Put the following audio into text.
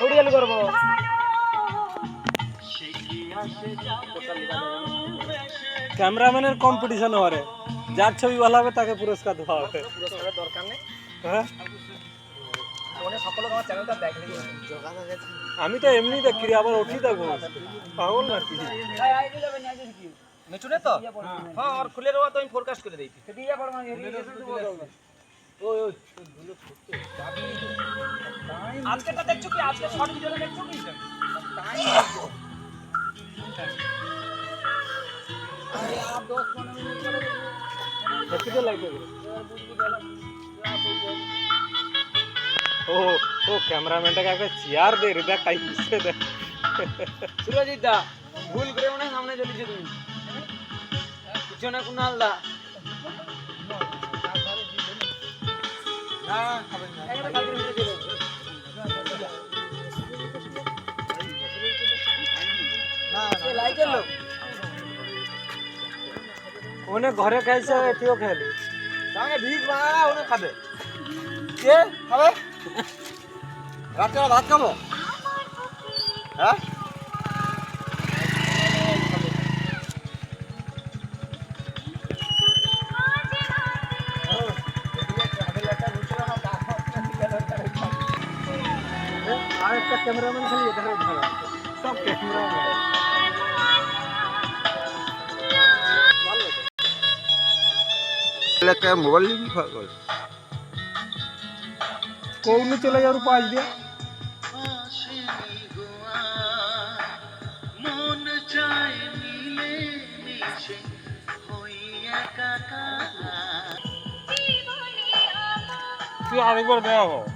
উড়িয়ালি করব ক্যামেরাম্যানের কম্পিটিশন হবে, যার ছবি ভালো হবে তাকে পুরস্কার দেওয়া হবে। পুরস্কারের দরকার নেই, হ্যাঁ মনে সকলে আমার চ্যানেলটা দেখলেই আমি তো এমনি দেখি রে, আবার উঠি দেখবো, পাগল নাকি? মিঠুনে তো হ্যাঁ আর খুলে দেওয়া তো আমি ফোরকাস্ট করে দিই আজকেটা দেখছো কি আজকে শর্ট ভিডিওটা দেখছো কি अरे आप 10-15 मिनट করে দেখতে লাগবে। ও ও ক্যামেরাম্যানটাকে একটা চেয়ার দে রে, দেখ কাই পিছে দেখ। সুরজিৎ দা ভুল করে মনে সামনে চলেছে তুমি পিছনে কুনাল দা না খাবেন না একটা কালকে ভিডিও দিলো না না লাইকের লোক ওনে ঘরে খাইছে, এটিও খেলে সঙ্গে ভিক বানা ওনে খাবে কে খাবে রাতে ভাত খাবো হ্যাঁ আর একটা ক্যামেরাম্যান খালি এখানে ভালো, সব ক্যামেরাম্যান এলাকায় মোবাইল নিবি পাগল কোনে চলে যাওয়ার পাঁচ দিয়ে তুই আরেকবার দেওয়া হোক।